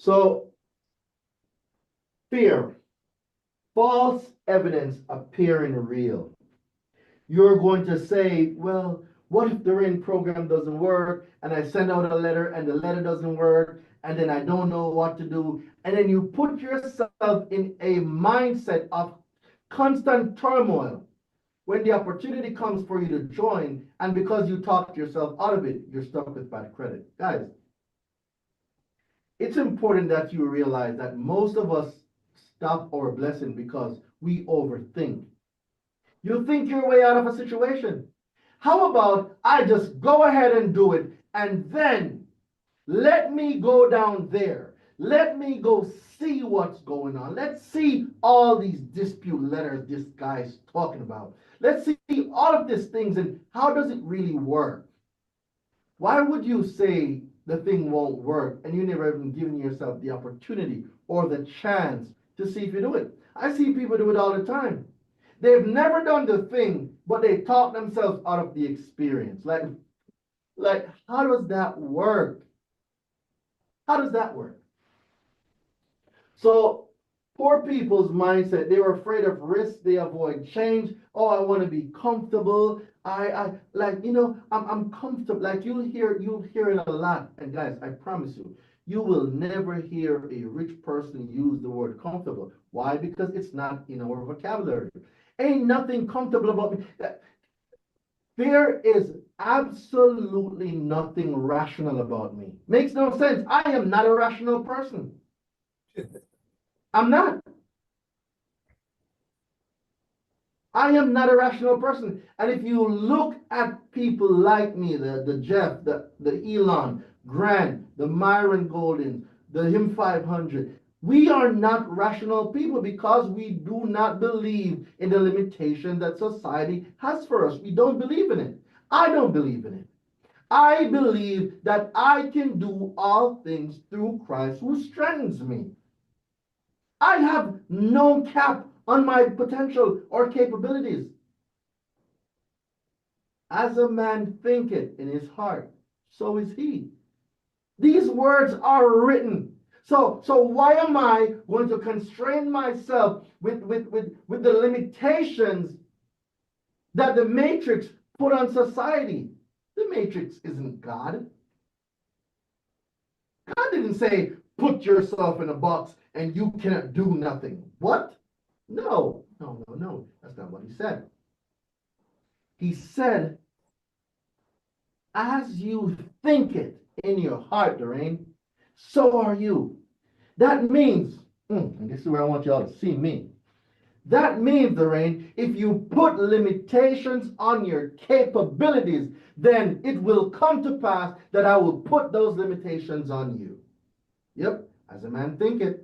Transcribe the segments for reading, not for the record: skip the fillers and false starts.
So, fear, false evidence appearing real. You're going to say, well, what if the RAIN program doesn't work and I send out a letter and the letter doesn't work and then I don't know what to do? And then you put yourself in a mindset of constant turmoil when the opportunity comes for you to join, and because you talked yourself out of it, you're stuck with bad credit. Guys, it's important that you realize that most of us stop our blessing because we overthink. You think your way out of a situation. How about I just go ahead and do it, and then let me go down there. Let me go see what's going on. Let's see all these dispute letters this guy's talking about. Let's see all of these things and how does it really work? Why would you say the thing won't work and you never even given yourself the opportunity or the chance to see if you do it? I see people do it all the time. They've never done the thing, but they talk themselves out of the experience. Like how does that work? How does that work? So poor people's mindset, they were afraid of risk, they avoid change. Oh, I want to be comfortable. I like, I'm comfortable. Like you'll hear it a lot. And guys, I promise you, you will never hear a rich person use the word comfortable. Why? Because it's not in our vocabulary. Ain't nothing comfortable about me. There is absolutely nothing rational about me. Makes no sense. I am not a rational person. I'm not. I am not a rational person. And if you look at people like me, the Jeff, the Elon, Grant, the Myron Golden, the Him 500, we are not rational people because we do not believe in the limitation that society has for us. We don't believe in it. I don't believe in it. I believe that I can do all things through Christ who strengthens me. I have no cap on my potential or capabilities. As a man thinketh in his heart, so is he. These words are written. So why am I going to constrain myself with the limitations that the matrix put on society? The matrix isn't God. God didn't say, put yourself in a box and you cannot do nothing. What? No. That's not what he said. He said, as you think it in your heart, Doreen, so are you. That means, and this is where I want y'all to see me. That means, Doreen, if you put limitations on your capabilities, then it will come to pass that I will put those limitations on you. Yep, as a man thinketh.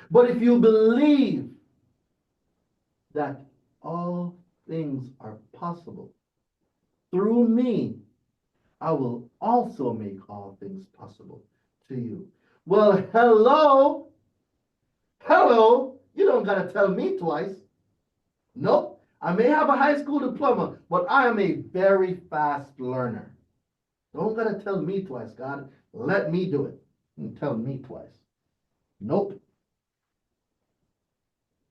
But if you believe that all things are possible through me, I will also make all things possible to you. Well, hello, you don't gotta tell me twice. Nope, I may have a high school diploma, but I am a very fast learner. Don't gotta tell me twice, God. Let me do it. And tell me twice. Nope.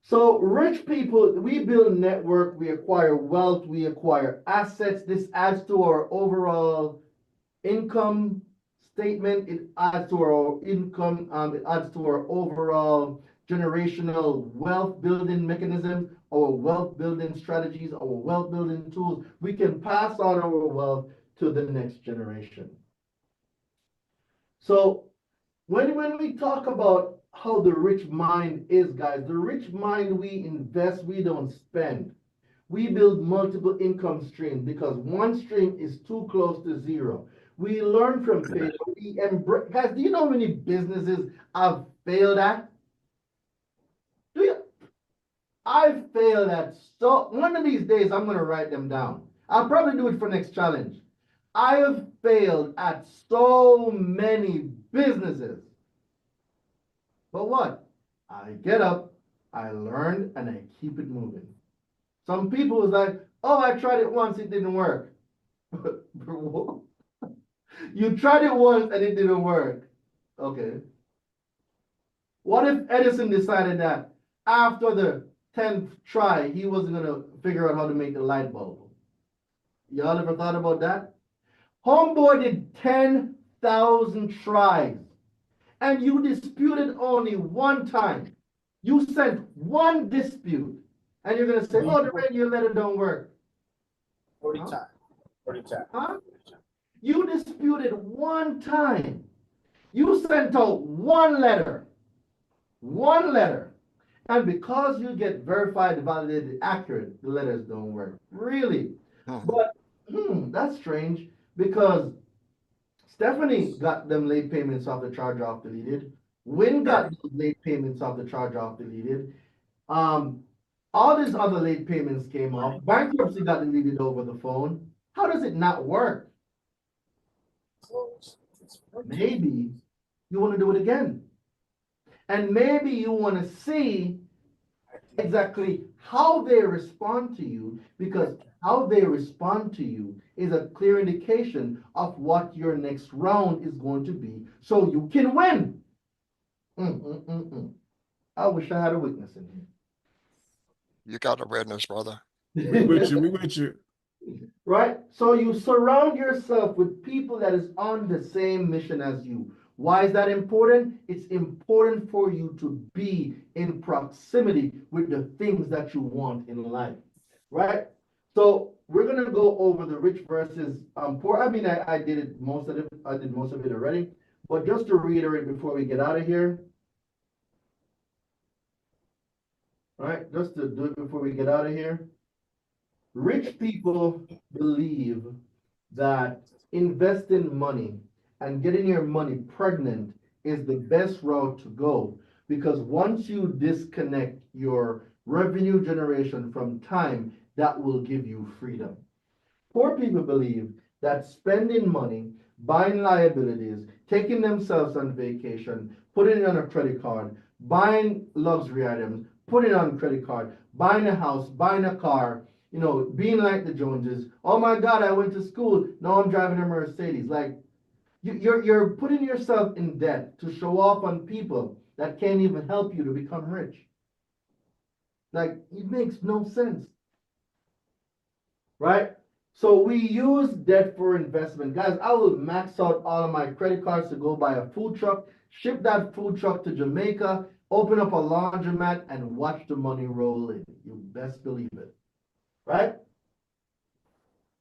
So rich people, we build network, we acquire wealth, we acquire assets. This adds to our overall income statement. It adds to our income. It adds to our overall generational wealth building mechanisms, our wealth building strategies, our wealth building tools. We can pass on our wealth to the next generation. So when we talk about how the rich mind is, guys, the rich mind, we invest, we don't spend. We build multiple income streams because one stream is too close to zero. We learn from failure. We embrace. Guys, do you know how many businesses I've failed at? Do you? I've failed at so. One of these days, I'm going to write them down. I'll probably do it for next challenge. I have failed at so many businesses. But what? I get up, I learn, and I keep it moving. Some people was like, oh, I tried it once, it didn't work. You tried it once and it didn't work. Okay. What if Edison decided that after the 10th try, he wasn't going to figure out how to make the light bulb? Y'all ever thought about that? Homeboy did 10,000 tries and you disputed only one time. You sent one dispute and you're going to say, oh, the radio letter don't work. 40 times. 40 times. Huh? You disputed one time. You sent out one letter. One letter. And because you get verified, validated, accurate, the letters don't work. Really. But that's strange because Stephanie got them late payments off the charge off deleted. Win got those late payments off the charge off deleted. All these other late payments came off. Bankruptcy got deleted over the phone. How does it not work? Maybe you want to do it again. And maybe you want to see exactly how they respond to you, because how they respond to you is a clear indication of what your next round is going to be, so you can win. I wish I had a witness in here. You got a witness, brother. We with you. We with you. Right? So you surround yourself with people that is on the same mission as you. Why is that important? It's important for you to be in proximity with the things that you want in life, right? So we're gonna go over the rich versus poor. I mean, I did it most of it. I did most of it already, but just to reiterate before we get out of here, right? Just to do it before we get out of here. Rich people believe that investing money and getting your money pregnant is the best route to go, because once you disconnect your revenue generation from time, that will give you freedom. Poor people believe that spending money, buying liabilities, taking themselves on vacation, putting it on a credit card, buying luxury items, putting it on a credit card, buying a house, buying a car, you know, being like the Joneses. Oh my God, I went to school. Now I'm driving a Mercedes. Like, you're putting yourself in debt to show off on people that can't even help you to become rich. Like, it makes no sense. Right? So we use debt for investment. Guys, I will max out all of my credit cards to go buy a food truck, ship that food truck to Jamaica, open up a laundromat, and watch the money roll in. You best believe it. Right?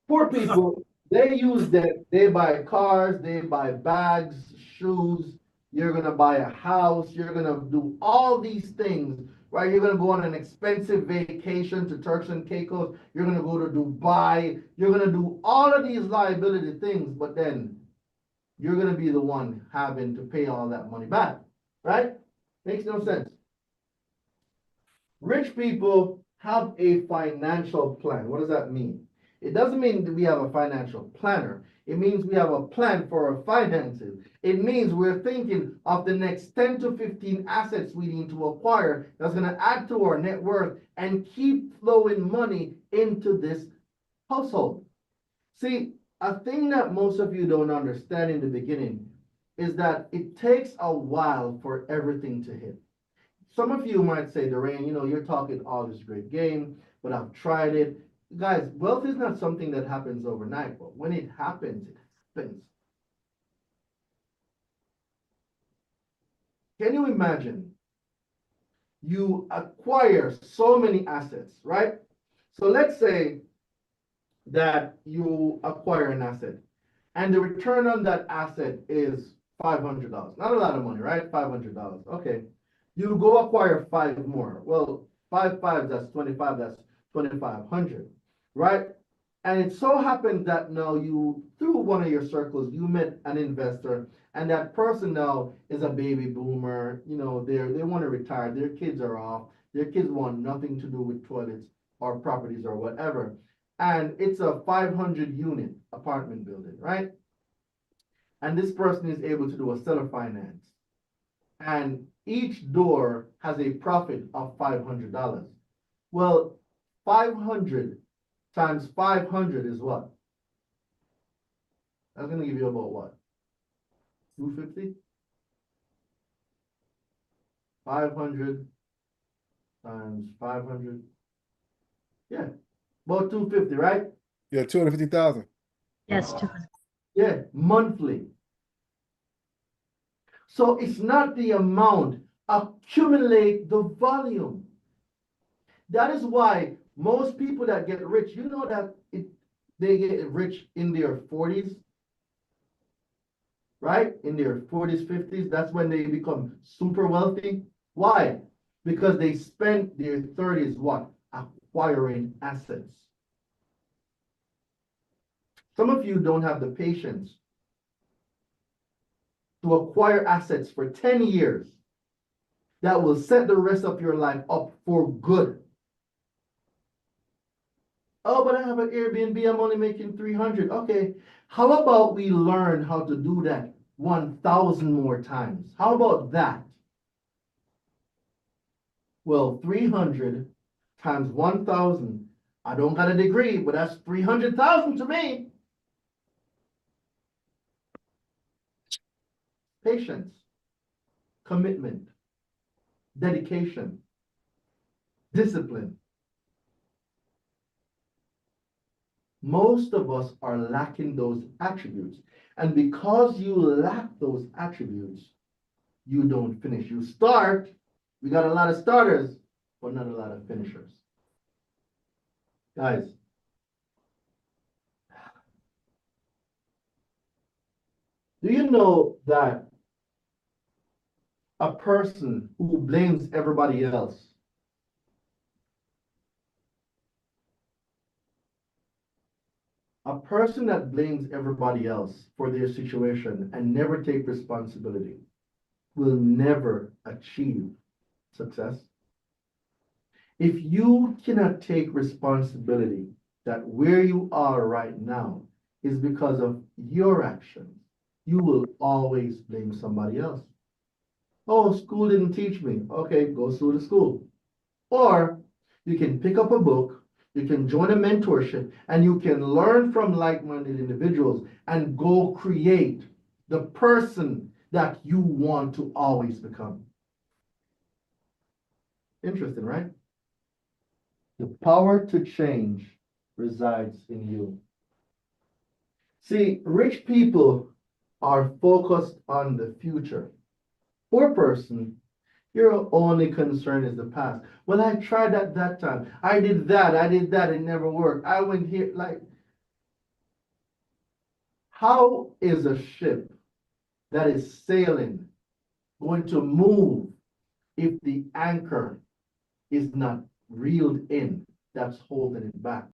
Poor people, they use debt. They buy cars, they buy bags, shoes. You're going to buy a house. You're going to do all these things, right? You're going to go on an expensive vacation to Turks and Caicos. You're going to go to Dubai. You're going to do all of these liability things, but then you're going to be the one having to pay all that money back, right? Makes no sense. Rich people have a financial plan. What does that mean? It doesn't mean that we have a financial planner. It means we have a plan for our finances. It means we're thinking of the next 10 to 15 assets we need to acquire that's going to add to our net worth and keep flowing money into this household. See, a thing that most of you don't understand in the beginning is that it takes a while for everything to hit. Some of you might say, Dorian, you know, you're talking all this great game, but I've tried it. Guys, wealth is not something that happens overnight, but when it happens, it happens. Can you imagine? You acquire so many assets, right? So let's say that you acquire an asset and the return on that asset is $500. Not a lot of money, right? $500. Okay. You go acquire 5 more. Well, 5 fives, that's 25, that's 2,500, right? And it so happened that now you, through one of your circles, you met an investor, and that person now is a baby boomer. You know, they want to retire. Their kids are off. Their kids want nothing to do with toilets or properties or whatever. And it's a 500 unit apartment building, right? And this person is able to do a seller finance. And each door has a profit of $500. Well, 500 times 500 is what? That's going to give you about what? 250? 500 times 500. Yeah, about 250, right? Yeah, 250,000. Yes, Yeah, monthly. So it's not the amount, accumulate the volume. That is why most people that get rich, you know that they get rich in their 40s, right? In their 40s, 50s, that's when they become super wealthy. Why? Because they spent their 30s what? Acquiring assets. Some of you don't have the patience to acquire assets for 10 years that will set the rest of your life up for good. Oh, but I have an Airbnb, I'm only making 300. Okay, how about we learn how to do that 1,000 more times? How about that? Well, 300 times 1,000. I don't got a degree, but that's 300,000 to me. Patience, commitment, dedication, discipline. Most of us are lacking those attributes. And because you lack those attributes, you don't finish. You start, we got a lot of starters, but not a lot of finishers. Guys, do you know that a person who blames everybody else for their situation and never take responsibility will never achieve success? If you cannot take responsibility that where you are right now is because of your actions, you will always blame somebody else. Oh, school didn't teach me. Okay, go sue the school. Or you can pick up a book, you can join a mentorship, and you can learn from like-minded individuals and go create the person that you want to always become. Interesting, right? The power to change resides in you. See, rich people are focused on the future. Poor person, your only concern is the past. Well, I tried that time. I did that, it never worked. I went here, like, how is a ship that is sailing going to move if the anchor is not reeled in that's holding it back?